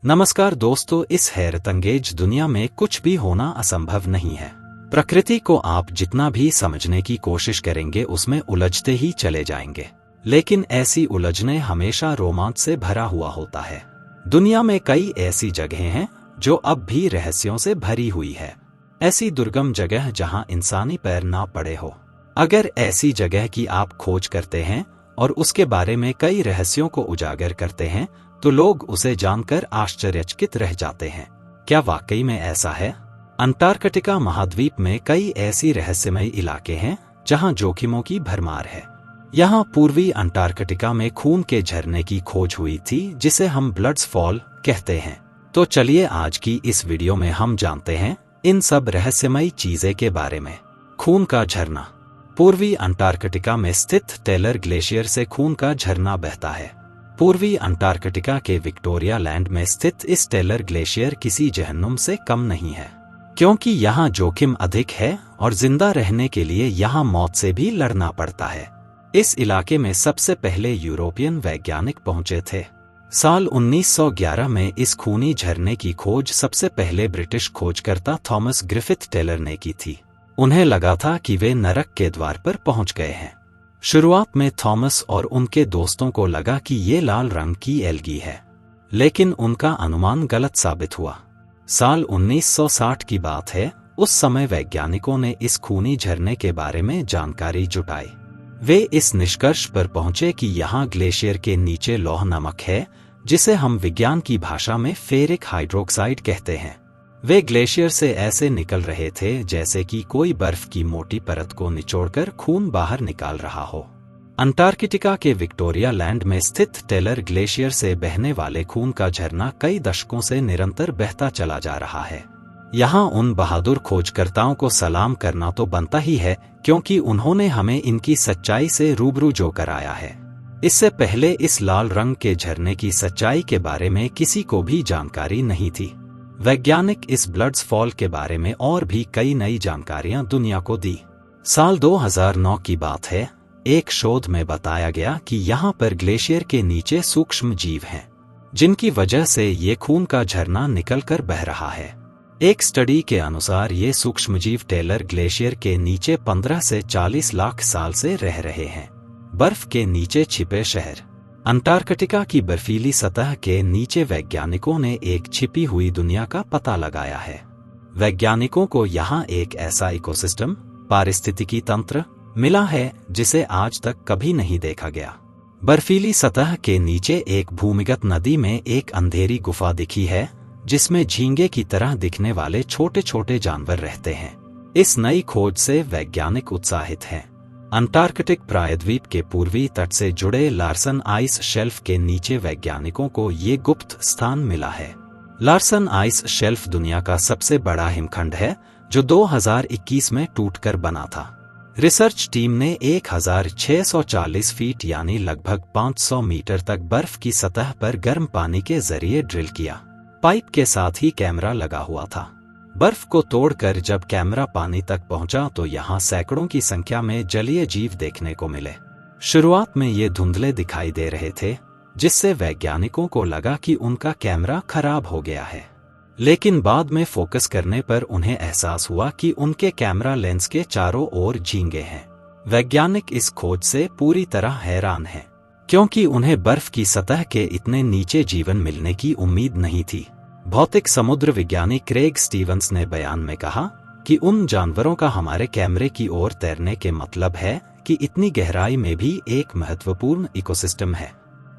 नमस्कार दोस्तों, इस हैरतअंगेज दुनिया में कुछ भी होना असंभव नहीं है। प्रकृति को आप जितना भी समझने की कोशिश करेंगे उसमें उलझते ही चले जाएंगे, लेकिन ऐसी उलझने हमेशा रोमांच से भरा हुआ होता है। दुनिया में कई ऐसी जगहें हैं जो अब भी रहस्यों से भरी हुई है, ऐसी दुर्गम जगह जहां इंसानी पैर ना पड़े हो। अगर ऐसी जगह की आप खोज करते हैं और उसके बारे में कई रहस्यों को उजागर करते हैं तो लोग उसे जानकर आश्चर्यचकित रह जाते हैं। क्या वाकई में ऐसा है? अंटार्कटिका महाद्वीप में कई ऐसी रहस्यमयी इलाके हैं जहां जोखिमों की भरमार है। यहाँ पूर्वी अंटार्कटिका में खून के झरने की खोज हुई थी जिसे हम ब्लड्स फॉल कहते हैं। तो चलिए आज की इस वीडियो में हम जानते हैं इन सब रहस्यमयी चीजें के बारे में। खून का झरना। पूर्वी अंटार्कटिका में स्थित टेलर ग्लेशियर से खून का झरना बहता है। पूर्वी अंटार्कटिका के विक्टोरिया लैंड में स्थित इस टेलर ग्लेशियर किसी जहन्नुम से कम नहीं है, क्योंकि यहाँ जोखिम अधिक है और जिंदा रहने के लिए यहाँ मौत से भी लड़ना पड़ता है। इस इलाके में सबसे पहले यूरोपियन वैज्ञानिक पहुंचे थे। साल 1911 में इस खूनी झरने की खोज सबसे पहले ब्रिटिश खोजकर्ता थॉमस ग्रिफिथ टेलर ने की थी। उन्हें लगा था कि वे नरक के द्वार पर पहुंच गए हैं। शुरुआत में थॉमस और उनके दोस्तों को लगा कि ये लाल रंग की एल्गी है, लेकिन उनका अनुमान गलत साबित हुआ। साल 1960 की बात है। उस समय वैज्ञानिकों ने इस खूनी झरने के बारे में जानकारी जुटाई। वे इस निष्कर्ष पर पहुंचे कि यहाँ ग्लेशियर के नीचे लौह नमक है, जिसे हम विज्ञान की भाषा में फेरिक हाइड्रोक्साइड कहते हैं। वे ग्लेशियर से ऐसे निकल रहे थे जैसे कि कोई बर्फ की मोटी परत को निचोड़कर खून बाहर निकाल रहा हो। अंटार्कटिका के विक्टोरिया लैंड में स्थित टेलर ग्लेशियर से बहने वाले खून का झरना कई दशकों से निरंतर बहता चला जा रहा है। यहाँ उन बहादुर खोजकर्ताओं को सलाम करना तो बनता ही है, क्योंकि उन्होंने हमें इनकी सच्चाई से रूबरू जो कराया है। इससे पहले इस लाल रंग के झरने की सच्चाई के बारे में किसी को भी जानकारी नहीं थी। वैज्ञानिक इस ब्लड्स फॉल के बारे में और भी कई नई जानकारियां दुनिया को दी। साल 2009 की बात है। एक शोध में बताया गया कि यहाँ पर ग्लेशियर के नीचे सूक्ष्म जीव हैं, जिनकी वजह से ये खून का झरना निकलकर बह रहा है। एक स्टडी के अनुसार ये सूक्ष्मजीव टेलर ग्लेशियर के नीचे 15 से 40 लाख साल से रह रहे हैं। बर्फ के नीचे छिपे शहर। अंटार्कटिका की बर्फीली सतह के नीचे वैज्ञानिकों ने एक छिपी हुई दुनिया का पता लगाया है। वैज्ञानिकों को यहाँ एक ऐसा इकोसिस्टम, पारिस्थितिकी तंत्र मिला है जिसे आज तक कभी नहीं देखा गया। बर्फीली सतह के नीचे एक भूमिगत नदी में एक अंधेरी गुफा दिखी है, जिसमें झींगे की तरह दिखने वाले छोटे छोटे जानवर रहते हैं। इस नई खोज से वैज्ञानिक उत्साहित हैं। अंटार्कटिक प्रायद्वीप के पूर्वी तट से जुड़े लार्सन आइस शेल्फ के नीचे वैज्ञानिकों को ये गुप्त स्थान मिला है। लार्सन आइस शेल्फ दुनिया का सबसे बड़ा हिमखंड है, जो 2021 में टूटकर बना था। रिसर्च टीम ने 1640 फीट यानी लगभग 500 मीटर तक बर्फ की सतह पर गर्म पानी के जरिए ड्रिल किया। पाइप के साथ ही कैमरा लगा हुआ था। बर्फ को तोड़कर जब कैमरा पानी तक पहुंचा तो यहाँ सैकड़ों की संख्या में जलीय जीव देखने को मिले। शुरुआत में ये धुंधले दिखाई दे रहे थे, जिससे वैज्ञानिकों को लगा कि उनका कैमरा खराब हो गया है। लेकिन बाद में फोकस करने पर उन्हें एहसास हुआ कि उनके कैमरा लेंस के चारों ओर झींगे हैं। वैज्ञानिक इस खोज से पूरी तरह हैरान हैं, क्योंकि उन्हें बर्फ की सतह के इतने नीचे जीवन मिलने की उम्मीद नहीं थी। भौतिक समुद्र विज्ञानी क्रेग स्टीवंस ने बयान में कहा कि उन जानवरों का हमारे कैमरे की ओर तैरने के मतलब है कि इतनी गहराई में भी एक महत्वपूर्ण इकोसिस्टम है।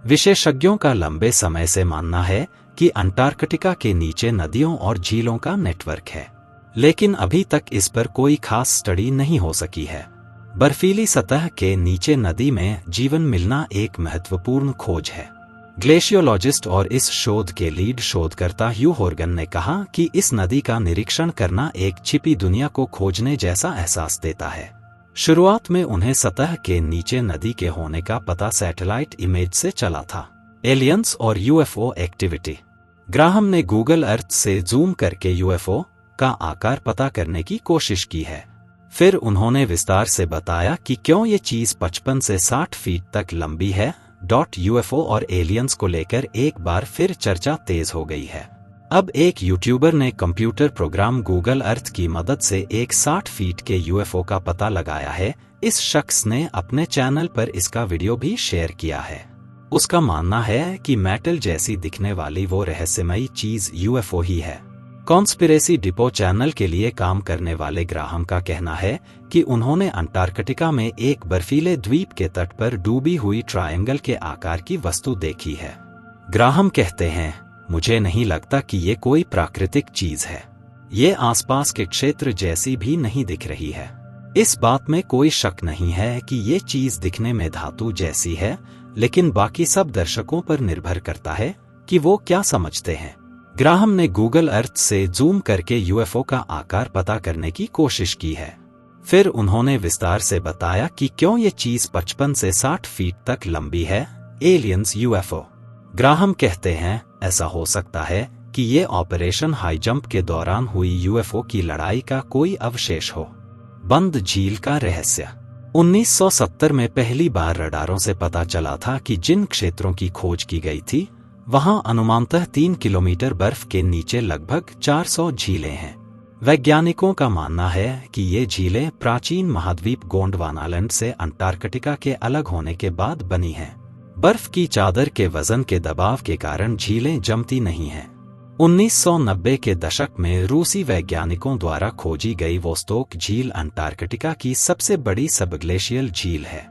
विशेषज्ञों का लंबे समय से मानना है कि अंटार्कटिका के नीचे नदियों और झीलों का नेटवर्क है, लेकिन अभी तक इस पर कोई खास स्टडी नहीं हो सकी है। बर्फीली सतह के नीचे नदी में जीवन मिलना एक महत्वपूर्ण खोज है। ग्लेशियोलॉजिस्ट और इस शोध के लीड शोधकर्ता ह्यू होर्गन ने कहा कि इस नदी का निरीक्षण करना एक छिपी दुनिया को खोजने जैसा एहसास देता है। शुरुआत में उन्हें सतह के नीचे नदी के होने का पता सैटेलाइट इमेज से चला था। एलियंस और यूएफओ एक्टिविटी। ग्राहम ने गूगल अर्थ से जूम करके यूएफओ का आकार पता करने की कोशिश की है। फिर उन्होंने विस्तार से बताया कि क्यों ये चीज 55 से 60 फीट तक लंबी है यूएफओ और एलियंस को लेकर एक बार फिर चर्चा तेज हो गई है। अब एक यूट्यूबर ने कंप्यूटर प्रोग्राम गूगल अर्थ की मदद से एक 60 फीट के यूएफओ का पता लगाया है। इस शख्स ने अपने चैनल पर इसका वीडियो भी शेयर किया है। उसका मानना है कि मेटल जैसी दिखने वाली वो रहस्यमयी चीज यूएफओ ही है। कॉन्स्पिरेसी डिपो चैनल के लिए काम करने वाले ग्राहम का कहना है कि उन्होंने अंटार्कटिका में एक बर्फीले द्वीप के तट पर डूबी हुई ट्रायंगल के आकार की वस्तु देखी है। ग्राहम कहते हैं, मुझे नहीं लगता कि ये कोई प्राकृतिक चीज है। ये आसपास के क्षेत्र जैसी भी नहीं दिख रही है। इस बात में कोई शक नहीं है कि ये चीज दिखने में धातु जैसी है, लेकिन बाकी सब दर्शकों पर निर्भर करता है कि वो क्या समझते हैं। ग्राहम ने गूगल अर्थ से जूम करके यूएफओ का आकार पता करने की कोशिश की है। फिर उन्होंने विस्तार से बताया कि क्यों ये चीज 55 से 60 फीट तक लंबी है। Aliens UFO. ग्राहम कहते हैं, ऐसा हो सकता है कि ये ऑपरेशन हाई जंप के दौरान हुई यूएफओ की लड़ाई का कोई अवशेष हो। बंद झील का रहस्य। 1970 में पहली बार रडारों से पता चला था कि जिन क्षेत्रों की खोज की गई थी वहां अनुमानतः 3 किलोमीटर बर्फ के नीचे लगभग 400 झीलें हैं। वैज्ञानिकों का मानना है कि ये झीलें प्राचीन महाद्वीप गोंडवानालैंड से अंटार्कटिका के अलग होने के बाद बनी हैं। बर्फ की चादर के वजन के दबाव के कारण झीलें जमती नहीं हैं। 1990 के दशक में रूसी वैज्ञानिकों द्वारा खोजी गई वोस्तोक झील अंटार्कटिका की सबसे बड़ी सबग्लेशियल झील है।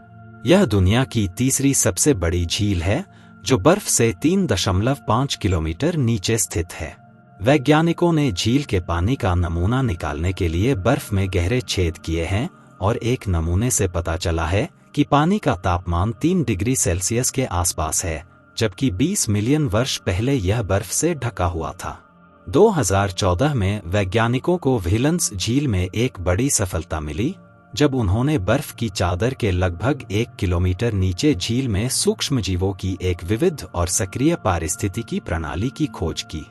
यह दुनिया की तीसरी सबसे बड़ी झील है, जो बर्फ से 3.5 किलोमीटर नीचे स्थित है। वैज्ञानिकों ने झील के पानी का नमूना निकालने के लिए बर्फ में गहरे छेद किए हैं और एक नमूने से पता चला है कि पानी का तापमान 3 डिग्री सेल्सियस के आसपास है, जबकि 20 मिलियन वर्ष पहले यह बर्फ से ढका हुआ था। 2014 में वैज्ञानिकों को व्हीलंस झील में एक बड़ी सफलता मिली, जब उन्होंने बर्फ की चादर के लगभग 1 किलोमीटर नीचे झील में सूक्ष्मजीवों की एक विविध और सक्रिय पारिस्थितिकी प्रणाली की खोज की।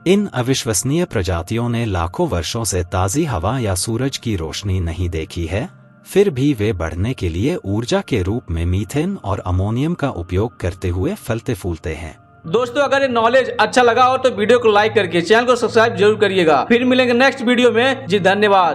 इन अविश्वसनीय प्रजातियों ने लाखों वर्षों से ताज़ी हवा या सूरज की रोशनी नहीं देखी है, फिर भी वे बढ़ने के लिए ऊर्जा के रूप में मीथेन और अमोनियम का उपयोग करते हुए फलते फूलते हैं। दोस्तों, अगर ये नॉलेज अच्छा लगा हो तो वीडियो को लाइक करके चैनल को सब्सक्राइब जरूर करिएगा। फिर मिलेंगे नेक्स्ट वीडियो में। जी धन्यवाद।